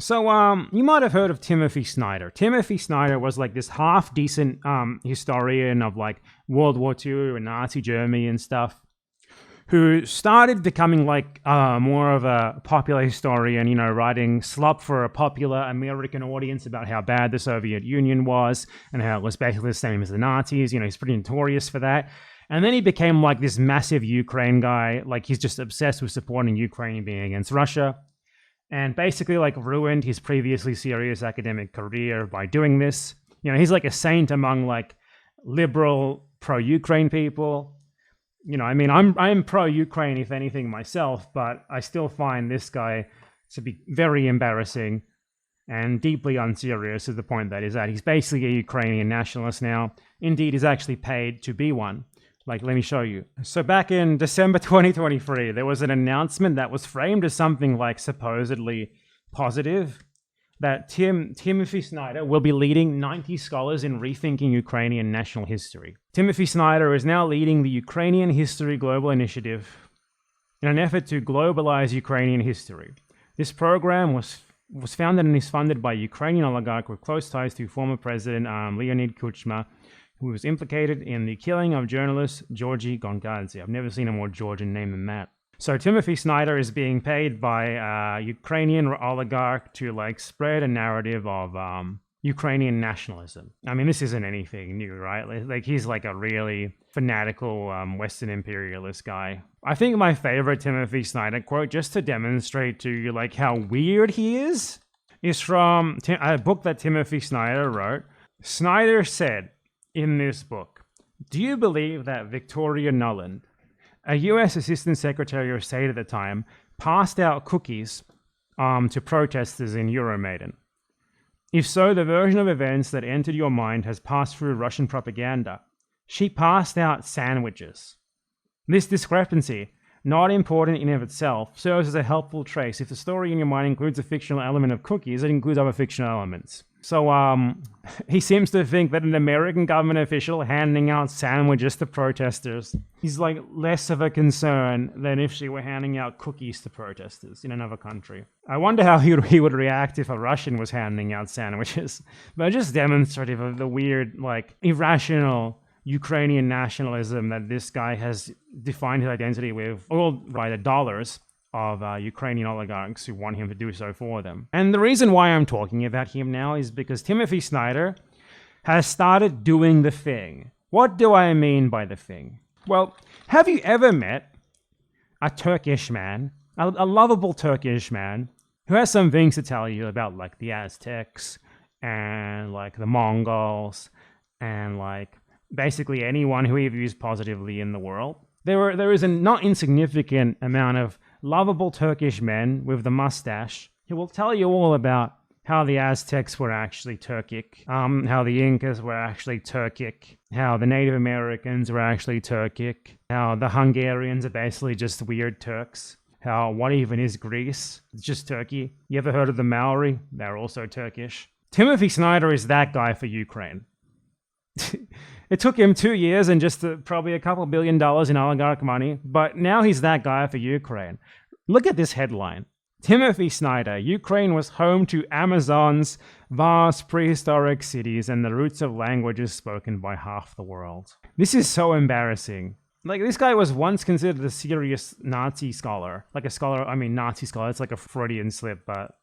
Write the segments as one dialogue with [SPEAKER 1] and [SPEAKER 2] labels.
[SPEAKER 1] So, you might have heard of Timothy Snyder. Timothy Snyder was like this half-decent historian of like World War II and Nazi Germany and stuff, who started becoming like more of a popular historian, you know, writing slop for a popular American audience about how bad the Soviet Union was and how it was basically the same as the Nazis. You know, he's pretty notorious for that. And then he became like this massive Ukraine guy. Like he's just obsessed with supporting Ukraine being against Russia. And basically like ruined his previously serious academic career by doing this. You know, he's like a saint among like liberal pro-Ukraine people. You know, I mean, I'm pro-Ukraine if anything myself, but I still find this guy to be very embarrassing and deeply unserious to the point that is that he's basically a Ukrainian nationalist now. Indeed, he's actually paid to be one. Like, let me show you. So back in December 2023, there was an announcement that was framed as something like supposedly positive, that Timothy Snyder will be leading 90 scholars in rethinking Ukrainian national history. Timothy Snyder is now leading the Ukrainian History Global Initiative in an effort to globalize Ukrainian history. This program was founded and is funded by a Ukrainian oligarch with close ties to former President Leonid Kuchma, who was implicated in the killing of journalist Georgy Gongadze. I've never seen a more Georgian name than that. So Timothy Snyder is being paid by a Ukrainian oligarch to like spread a narrative of Ukrainian nationalism. I mean, this isn't anything new, right? Like he's like a really fanatical Western imperialist guy. I think my favorite Timothy Snyder quote, just to demonstrate to you like how weird he is from a book that Timothy Snyder wrote. Snyder said in this book, "Do you believe that Victoria Nuland, a US Assistant Secretary of State at the time, passed out cookies to protesters in Euromaidan? If so, the version of events that entered your mind has passed through Russian propaganda. She passed out sandwiches. This discrepancy, not important in and of itself, serves as a helpful trace. If the story in your mind includes a fictional element of cookies, it includes other fictional elements." So he seems to think that an American government official handing out sandwiches to protesters is like less of a concern than if she were handing out cookies to protesters in another country. I wonder how he would react if a Russian was handing out sandwiches. But just demonstrative of the weird, like, irrational Ukrainian nationalism that this guy has defined his identity with, all by the dollars of Ukrainian oligarchs who want him to do so for them. And the reason why I'm talking about him now is because Timothy Snyder has started doing the thing. What do I mean by the thing? Well, have you ever met a Turkish man, a lovable Turkish man, who has some things to tell you about like the Aztecs and like the Mongols and like basically anyone who he views positively in the world? There is a not insignificant amount of lovable Turkish men with the mustache who will tell you all about how the Aztecs were actually Turkic, how the Incas were actually Turkic, how the Native Americans were actually Turkic, how the Hungarians are basically just weird Turks, how what even is Greece? It's just Turkey. You ever heard of the Maori? They're also Turkish. Timothy Snyder is that guy for Ukraine. It took him 2 years and just probably a couple $1 billion in oligarch money, but now he's that guy for Ukraine. Look at this headline. Timothy Snyder, Ukraine was home to Amazon's vast prehistoric cities and the roots of languages spoken by half the world. This is so embarrassing. Like, this guy was once considered a serious Nazi scholar. Like a scholar, I mean Nazi scholar, it's like a Freudian slip, but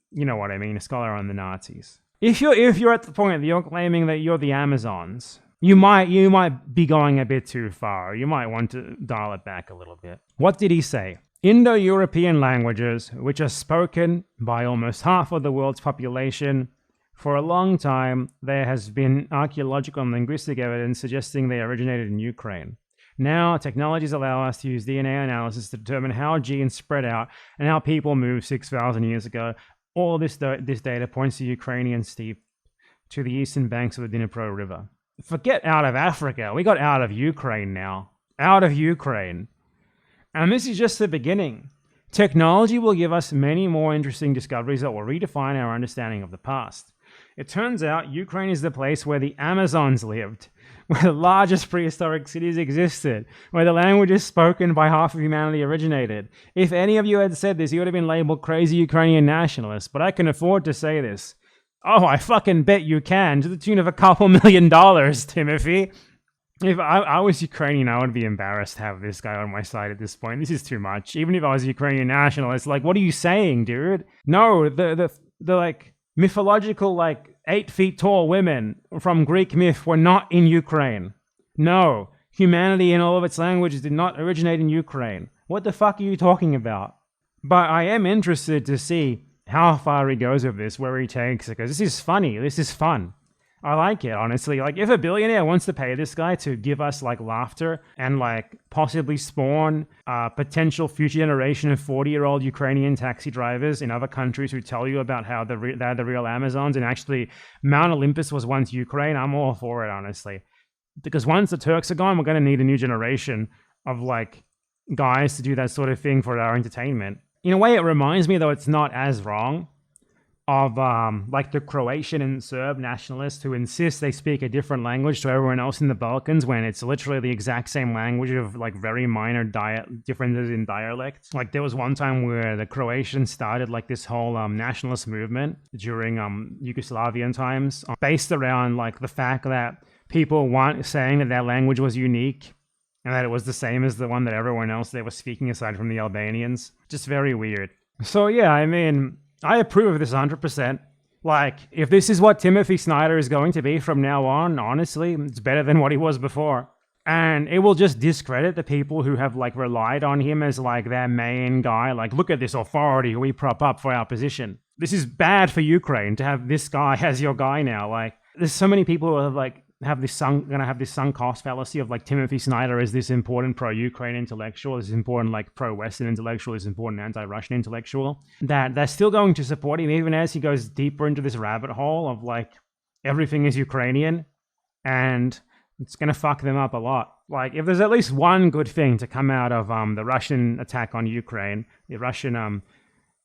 [SPEAKER 1] you know what I mean, a scholar on the Nazis. If you're at the point that you're claiming that you're the Amazons, you might be going a bit too far. You might want to dial it back a little bit. What did he say? Indo-European languages, which are spoken by almost half of the world's population. For a long time, there has been archaeological and linguistic evidence suggesting they originated in Ukraine. Now, technologies allow us to use DNA analysis to determine how genes spread out and how people moved 6,000 years ago. All this data points to Ukrainian steep to the eastern banks of the Dnipro River. Forget out of Africa. We got out of Ukraine now. Out of Ukraine. And this is just the beginning. Technology will give us many more interesting discoveries that will redefine our understanding of the past. It turns out Ukraine is the place where the Amazons lived, where the largest prehistoric cities existed, where the languages spoken by half of humanity originated. If any of you had said this, you would have been labeled crazy Ukrainian nationalist, but I can afford to say this. Oh, I fucking bet you can, to the tune of a couple $1 million, Timothy. If I was Ukrainian, I would be embarrassed to have this guy on my side at this point. This is too much. Even if I was a Ukrainian nationalist, like, what are you saying, dude? No, the like mythological, like 8 feet tall women from Greek myth were not in Ukraine. No, humanity in all of its languages did not originate in Ukraine. What the fuck are you talking about? But I am interested to see how far he goes with this, where he takes it, because this is funny. This is fun. I like it, honestly. Like, if a billionaire wants to pay this guy to give us, like, laughter and, like, possibly spawn a potential future generation of 40-year-old Ukrainian taxi drivers in other countries who tell you about how they're the real Amazons, and actually Mount Olympus was once Ukraine, I'm all for it, honestly. Because once the Turks are gone, we're going to need a new generation of, like, guys to do that sort of thing for our entertainment. In a way, it reminds me, though it's not as wrong, of like the Croatian and Serb nationalists who insist they speak a different language to everyone else in the Balkans when it's literally the exact same language of like very minor differences in dialect. Like there was one time where the Croatians started like this whole nationalist movement during Yugoslavian times based around like the fact that people weren't saying that their language was unique and that it was the same as the one that everyone else they were speaking aside from the Albanians. Just very weird. So yeah, I mean, I approve of this 100%. Like, if this is what Timothy Snyder is going to be from now on, honestly, it's better than what he was before. And it will just discredit the people who have, like, relied on him as, like, their main guy. Like, look at this authority who we prop up for our position. This is bad for Ukraine to have this guy as your guy now. Like, there's so many people who have, like, gonna have this sunk cost fallacy of like Timothy Snyder as this important pro-Ukraine intellectual, this important like pro-Western intellectual, this important anti-Russian intellectual, that they're still going to support him even as he goes deeper into this rabbit hole of like everything is Ukrainian, and it's gonna fuck them up a lot. Like if there's at least one good thing to come out of the Russian attack on Ukraine, the Russian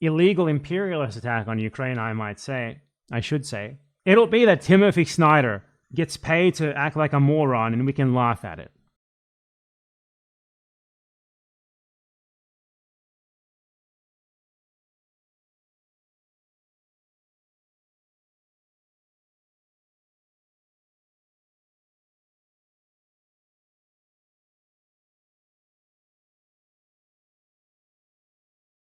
[SPEAKER 1] illegal imperialist attack on Ukraine, I should say, it'll be that Timothy Snyder gets paid to act like a moron and we can laugh at it.